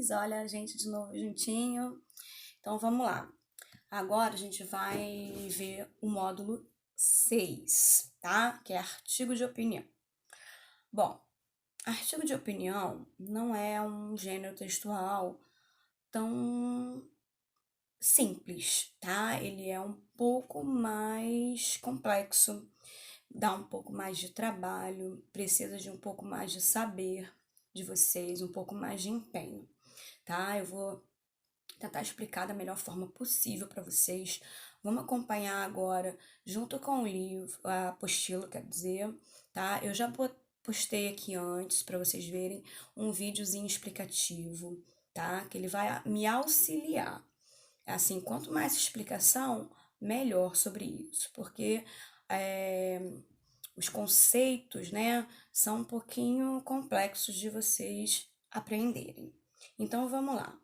vocês! Olha a gente de novo juntinho. Então vamos lá. Agora a gente vai ver o módulo 6, tá? Que é artigo de opinião. Bom, artigo de opinião não é um gênero textual tão simples, tá? Ele é um pouco mais complexo, dá um pouco mais de trabalho, precisa de um pouco mais de saber de vocês, um pouco mais de empenho, tá? Eu vou tentar explicar da melhor forma possível para vocês. Vamos acompanhar agora, junto com o livro, a apostila, quer dizer, tá? Eu já postei aqui antes para vocês verem um videozinho explicativo, tá? Que ele vai me auxiliar. Assim, quanto mais explicação, melhor sobre isso, porque os conceitos, né, são um pouquinho complexos de vocês aprenderem. Então, vamos lá.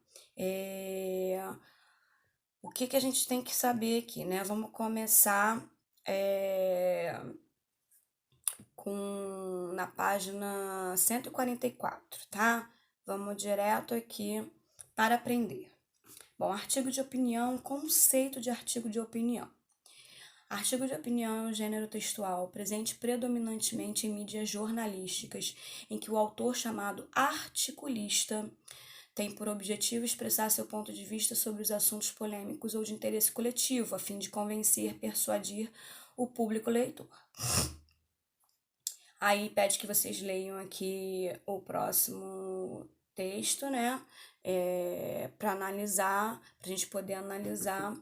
O que a gente tem que saber aqui, né? Vamos começar na página 144, tá? Vamos direto aqui para aprender. Bom, artigo de opinião, conceito de artigo de opinião. Artigo de opinião é um gênero textual presente predominantemente em mídias jornalísticas, em que o autor, chamado articulista, tem por objetivo expressar seu ponto de vista sobre os assuntos polêmicos ou de interesse coletivo, a fim de convencer, persuadir o público leitor. Aí pede que vocês leiam aqui o próximo texto, né? Para analisar, para a gente poder analisar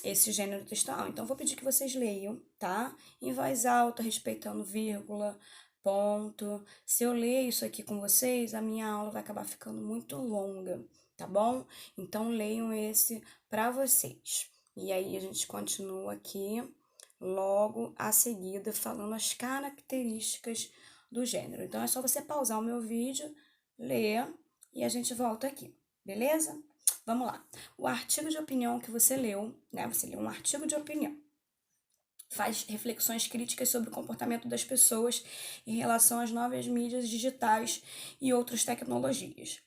esse gênero textual. Então, vou pedir que vocês leiam, tá? Em voz alta, respeitando vírgula, ponto. Se eu ler isso aqui com vocês, a minha aula vai acabar ficando muito longa, tá bom? Então, leiam esse para vocês. E aí, a gente continua aqui logo a seguida falando as características do gênero. Então, é só você pausar o meu vídeo, ler e a gente volta aqui, beleza? Vamos lá. O artigo de opinião que você leu, né? Você leu um artigo de opinião. Faz reflexões críticas sobre o comportamento das pessoas em relação às novas mídias digitais e outras tecnologias.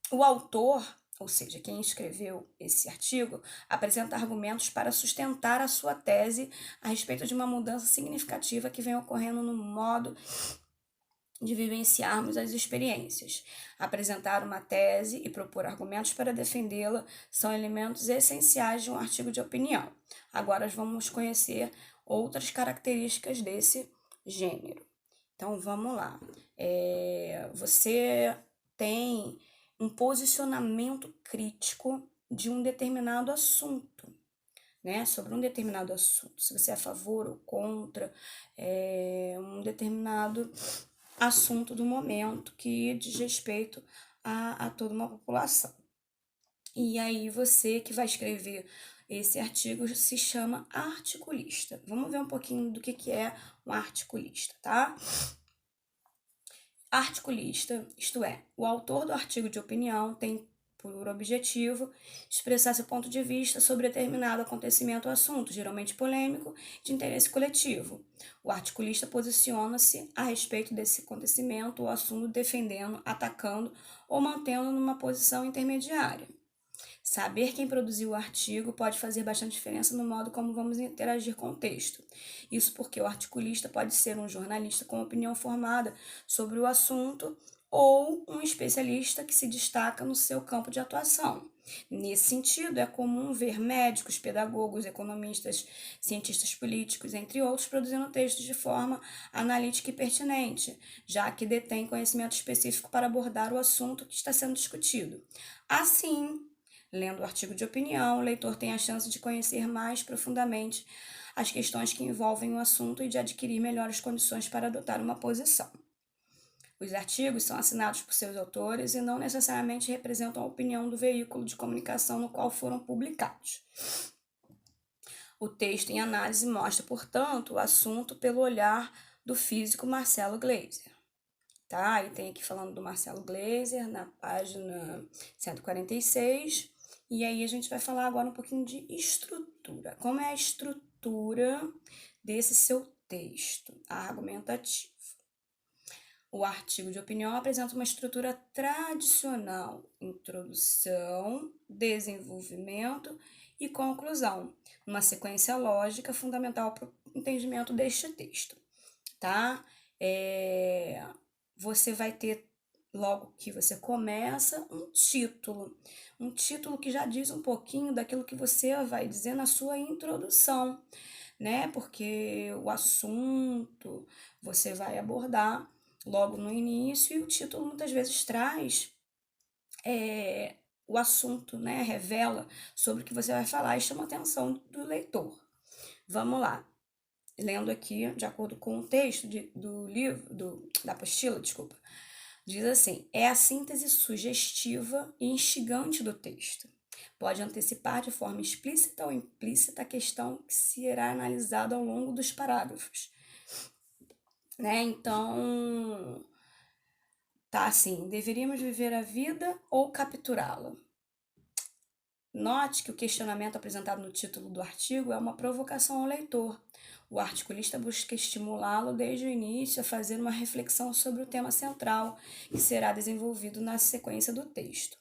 O autor, ou seja, quem escreveu esse artigo, apresenta argumentos para sustentar a sua tese a respeito de uma mudança significativa que vem ocorrendo no modo de vivenciarmos as experiências. Apresentar uma tese e propor argumentos para defendê-la são elementos essenciais de um artigo de opinião. Agora vamos conhecer outras características desse gênero. Então vamos lá. Você tem um posicionamento crítico de um determinado assunto, né? Sobre um determinado assunto. Se você é a favor ou contra um determinado assunto do momento que diz respeito a toda uma população. E aí você que vai escrever esse artigo se chama articulista. Vamos ver um pouquinho do que é um articulista, tá? Articulista, isto é, o autor do artigo de opinião tem por objetivo expressar seu ponto de vista sobre determinado acontecimento ou assunto, geralmente polêmico, de interesse coletivo. O articulista posiciona-se a respeito desse acontecimento ou assunto defendendo, atacando ou mantendo numa posição intermediária. Saber quem produziu o artigo pode fazer bastante diferença no modo como vamos interagir com o texto. Isso porque o articulista pode ser um jornalista com opinião formada sobre o assunto ou um especialista que se destaca no seu campo de atuação. Nesse sentido, é comum ver médicos, pedagogos, economistas, cientistas políticos, entre outros, produzindo textos de forma analítica e pertinente, já que detêm conhecimento específico para abordar o assunto que está sendo discutido. Assim, lendo o artigo de opinião, o leitor tem a chance de conhecer mais profundamente as questões que envolvem o assunto e de adquirir melhores condições para adotar uma posição. Os artigos são assinados por seus autores e não necessariamente representam a opinião do veículo de comunicação no qual foram publicados. O texto em análise mostra, portanto, o assunto pelo olhar do físico Marcelo Gleiser. Tá? E tem aqui falando do Marcelo Gleiser na página 146. E aí a gente vai falar agora um pouquinho de estrutura. Como é a estrutura desse seu texto argumentativo? O artigo de opinião apresenta uma estrutura tradicional: introdução, desenvolvimento e conclusão, uma sequência lógica fundamental para o entendimento deste texto, tá? Você vai ter, logo que você começa, um título que já diz um pouquinho daquilo que você vai dizer na sua introdução, né? Porque o assunto você vai abordar logo no início e o título muitas vezes traz o assunto, né? Revela sobre o que você vai falar e chama a atenção do leitor. Vamos lá. Lendo aqui, de acordo com o texto do livro, da apostila, desculpa, diz assim: é a síntese sugestiva e instigante do texto. Pode antecipar de forma explícita ou implícita a questão que será analisada ao longo dos parágrafos. Né? Então, tá assim: deveríamos viver a vida ou capturá-la? Note que o questionamento apresentado no título do artigo é uma provocação ao leitor. O articulista busca estimulá-lo desde o início a fazer uma reflexão sobre o tema central, que será desenvolvido na sequência do texto.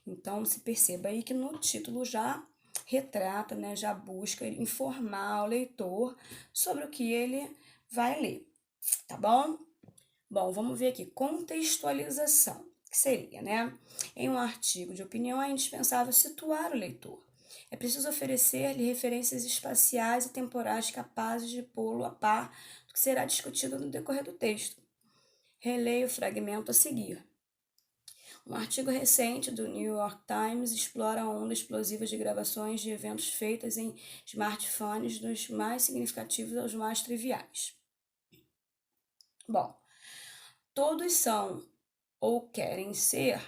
Então, se perceba aí que no título já retrata, né, já busca informar o leitor sobre o que ele vai ler, tá bom? Bom, vamos ver aqui, contextualização, que seria, né? Em um artigo de opinião é indispensável situar o leitor. É preciso oferecer-lhe referências espaciais e temporais capazes de pô-lo a par do que será discutido no decorrer do texto. Releia o fragmento a seguir. Um artigo recente do New York Times explora a onda explosiva de gravações de eventos feitas em smartphones, dos mais significativos aos mais triviais. Bom, todos são ou querem ser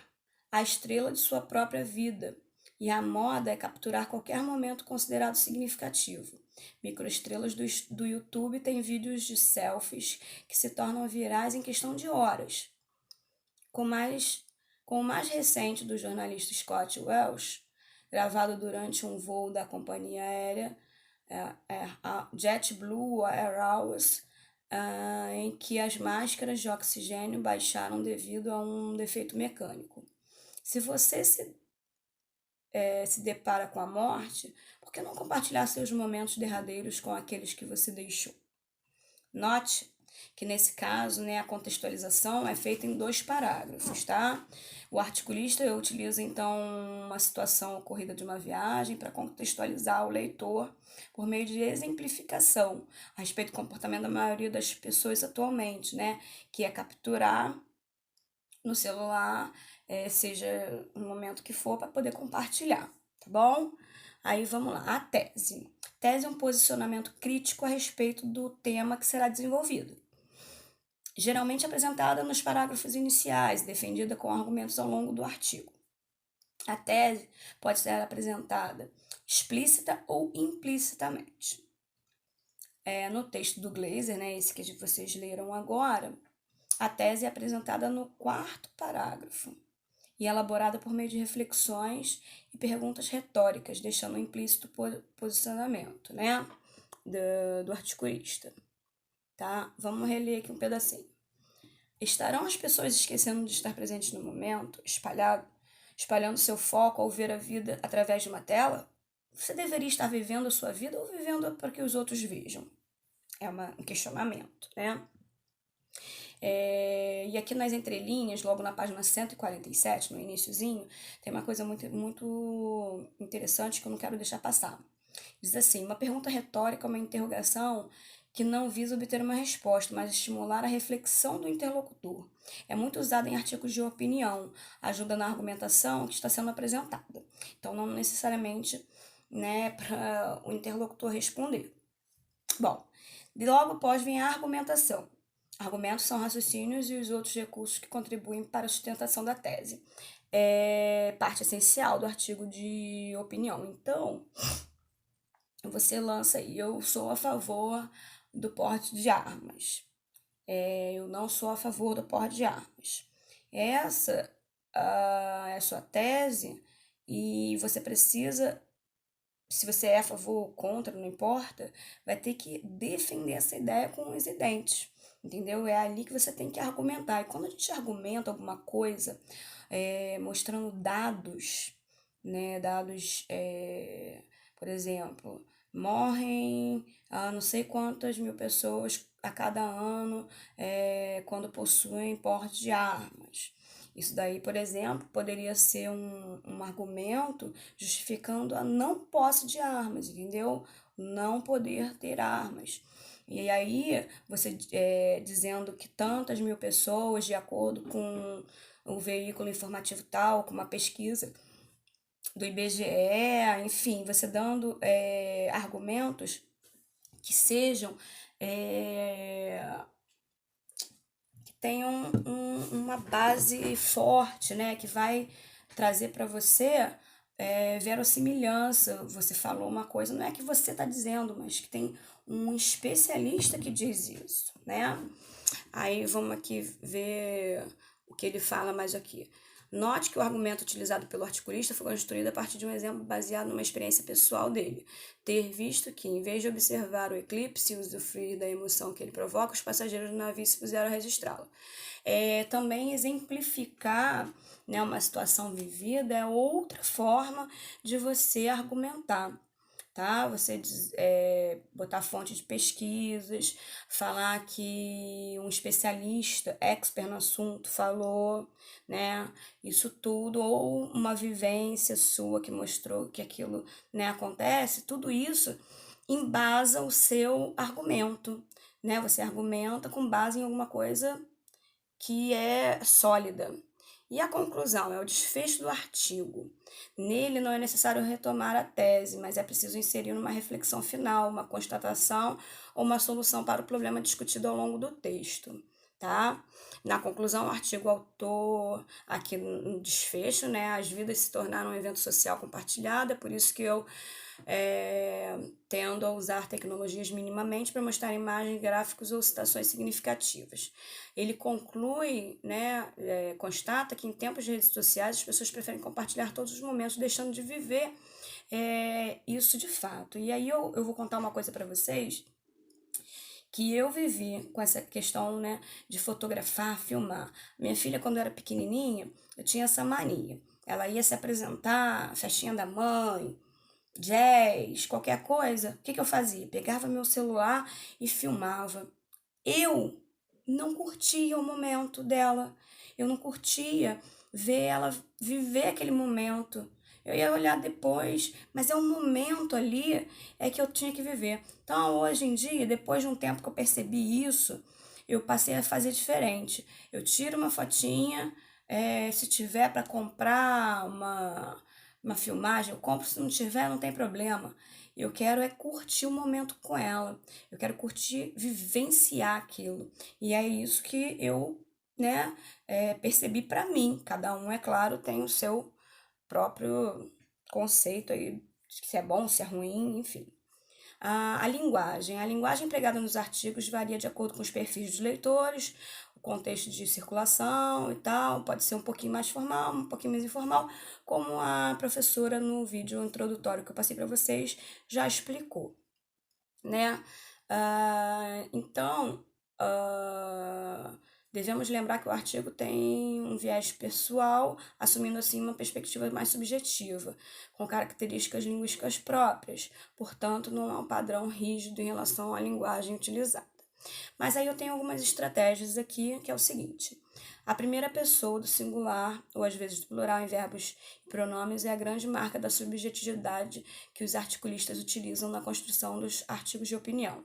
a estrela de sua própria vida, e a moda é capturar qualquer momento considerado significativo. Microestrelas do YouTube têm vídeos de selfies que se tornam virais em questão de horas. Com o mais recente do jornalista Scott Welsh, gravado durante um voo da companhia aérea JetBlue Airways, em que as máscaras de oxigênio baixaram devido a um defeito mecânico. Se você se depara com a morte, por que não compartilhar seus momentos derradeiros com aqueles que você deixou? Note que nesse caso, né, a contextualização é feita em 2 parágrafos, tá? O articulista utiliza então uma situação ocorrida de uma viagem para contextualizar o leitor por meio de exemplificação a respeito do comportamento da maioria das pessoas atualmente, né? Que é capturar no celular, seja no momento que for, para poder compartilhar, tá bom? Aí vamos lá, a tese. Tese é um posicionamento crítico a respeito do tema que será desenvolvido. Geralmente apresentada nos parágrafos iniciais, defendida com argumentos ao longo do artigo. A tese pode ser apresentada explícita ou implicitamente. No texto do Glaser, né, esse que vocês leram agora, a tese é apresentada no 4º parágrafo e elaborada por meio de reflexões e perguntas retóricas, deixando implícito o posicionamento, né, do articulista. Tá? Vamos reler aqui um pedacinho. Estarão as pessoas esquecendo de estar presentes no momento, espalhando seu foco ao ver a vida através de uma tela? Você deveria estar vivendo a sua vida ou vivendo para que os outros vejam? É um questionamento, né? E aqui nas entrelinhas, logo na página 147, no iniciozinho, tem uma coisa muito, muito interessante que eu não quero deixar passar. Diz assim: uma pergunta retórica é uma interrogação que não visa obter uma resposta, mas estimular a reflexão do interlocutor. É muito usada em artigos de opinião, ajuda na argumentação que está sendo apresentada. Então, não necessariamente, né, para o interlocutor responder. Bom, de logo após vem a argumentação. Argumentos são raciocínios e os outros recursos que contribuem para a sustentação da tese. É parte essencial do artigo de opinião. Então, você lança aí: eu sou a favor do porte de armas. Eu não sou a favor do porte de armas. Essa é a sua tese e você precisa, se você é a favor ou contra, não importa, vai ter que defender essa ideia com os dentes. entendeu? É ali que você tem que argumentar. E quando a gente argumenta alguma coisa, mostrando dados, né? Dados, por exemplo, morrem não sei quantas mil pessoas a cada ano quando possuem porte de armas. Isso daí, por exemplo, poderia ser um argumento justificando a não posse de armas, entendeu? Não poder ter armas. E aí, você dizendo que tantas mil pessoas, de acordo com o veículo informativo tal, com uma pesquisa do IBGE, enfim, você dando argumentos que sejam que tenham uma base forte, né? Que vai trazer para você verossimilhança. Você falou uma coisa, não é que você está dizendo, mas que tem um especialista que diz isso, né? Aí vamos aqui ver o que ele fala mais aqui. Note que o argumento utilizado pelo articulista foi construído a partir de um exemplo baseado numa experiência pessoal dele. Ter visto que, em vez de observar o eclipse e usufruir da emoção que ele provoca, os passageiros do navio se puseram a registrá-lo. Também exemplificar, né, uma situação vivida é outra forma de você argumentar. Tá? Você botar fonte de pesquisas, falar que um especialista, expert no assunto, falou, né? Isso tudo, ou uma vivência sua que mostrou que aquilo, né, acontece, tudo isso embasa o seu argumento, né? Você argumenta com base em alguma coisa que é sólida. E a conclusão é o desfecho do artigo. Nele não é necessário retomar a tese, mas é preciso inserir uma reflexão final, uma constatação ou uma solução para o problema discutido ao longo do texto, tá? Na conclusão, o artigo autor, aqui no desfecho, né? As vidas se tornaram um evento social compartilhado, é por isso que eu tendo a usar tecnologias minimamente para mostrar imagens, gráficos ou citações significativas. Ele conclui, né, constata que em tempos de redes sociais as pessoas preferem compartilhar todos os momentos, deixando de viver isso de fato. E aí eu vou contar uma coisa para vocês que eu vivi com essa questão, né, de fotografar, filmar. Minha filha, quando era pequenininha, eu tinha essa mania. Ela ia se apresentar, festinha da mãe, jazz, qualquer coisa. O que que eu fazia? Pegava meu celular e filmava. Eu não curtia o momento dela. Eu não curtia ver ela viver aquele momento. Eu ia olhar depois, mas é um momento ali que eu tinha que viver. Então, hoje em dia, depois de um tempo que eu percebi isso, eu passei a fazer diferente. Eu tiro uma fotinha, se tiver para comprar uma filmagem, eu compro, se não tiver, não tem problema. Eu quero curtir o momento com ela. Eu quero curtir, vivenciar aquilo. E é isso que eu, né, percebi para mim. Cada um, é claro, tem o seu próprio conceito aí, se é bom, se é ruim, enfim. A linguagem. A linguagem empregada nos artigos varia de acordo com os perfis dos leitores, o contexto de circulação e tal. Pode ser um pouquinho mais formal, um pouquinho mais informal, como a professora no vídeo introdutório que eu passei para vocês já explicou, né? Então, devemos lembrar que o artigo tem um viés pessoal, assumindo assim uma perspectiva mais subjetiva, com características linguísticas próprias, portanto, não há um padrão rígido em relação à linguagem utilizada. Mas aí eu tenho algumas estratégias aqui, que é o seguinte: a primeira pessoa do singular, ou às vezes do plural em verbos e pronomes, é a grande marca da subjetividade que os articulistas utilizam na construção dos artigos de opinião.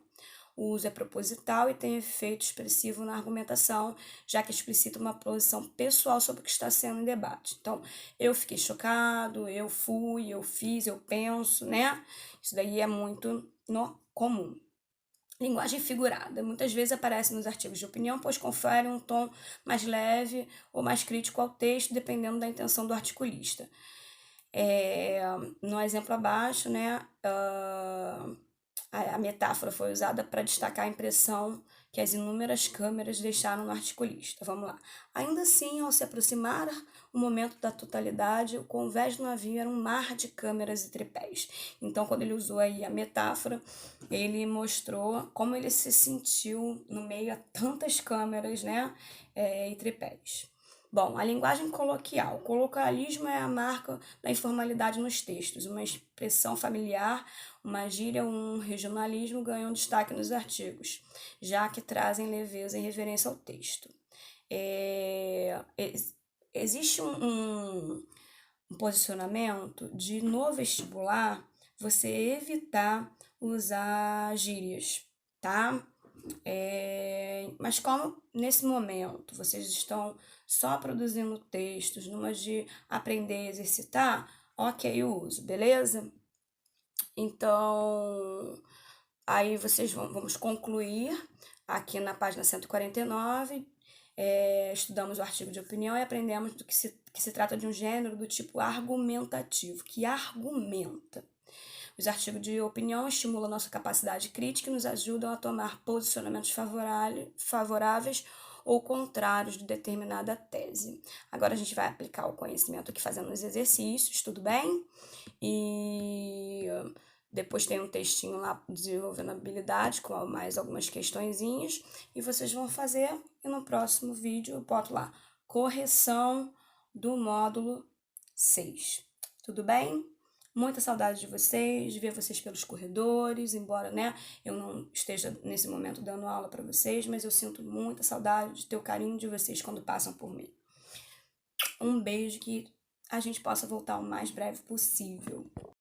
O uso é proposital e tem efeito expressivo na argumentação, já que explicita uma posição pessoal sobre o que está sendo em debate. Então, eu fiquei chocado, eu fui, eu fiz, eu penso, né? Isso daí é muito comum. Linguagem figurada. Muitas vezes aparece nos artigos de opinião, pois confere um tom mais leve ou mais crítico ao texto, dependendo da intenção do articulista. No exemplo abaixo, né, a metáfora foi usada para destacar a impressão que as inúmeras câmeras deixaram no articulista. Vamos lá. Ainda assim, ao se aproximar, o momento da totalidade, o convés do navio era um mar de câmeras e tripés. Então, quando ele usou aí a metáfora, ele mostrou como ele se sentiu no meio a tantas câmeras, né, e tripés. Bom, a linguagem coloquial. O coloquialismo é a marca da informalidade nos textos, uma expressão familiar, uma gíria, um regionalismo ganham destaque nos artigos, já que trazem leveza e reverência ao texto. Existe um posicionamento de, no vestibular, você evitar usar gírias, tá? Mas como nesse momento vocês estão só produzindo textos, numa de aprender e exercitar, ok, eu uso, beleza? Então, aí vamos concluir aqui na página 149. Estudamos o artigo de opinião e aprendemos que se trata de um gênero do tipo argumentativo, que argumenta. Os artigos de opinião estimulam nossa capacidade crítica e nos ajudam a tomar posicionamentos favoráveis ou contrários de determinada tese. Agora a gente vai aplicar o conhecimento aqui fazendo os exercícios, tudo bem? E depois tem um textinho lá desenvolvendo habilidade com mais algumas questõezinhas e vocês vão fazer e no próximo vídeo eu boto lá correção do módulo 6. Tudo bem? Muita saudade de vocês, de ver vocês pelos corredores, embora, né, eu não esteja nesse momento dando aula para vocês, mas eu sinto muita saudade de ter o carinho de vocês quando passam por mim. Um beijo, que a gente possa voltar o mais breve possível.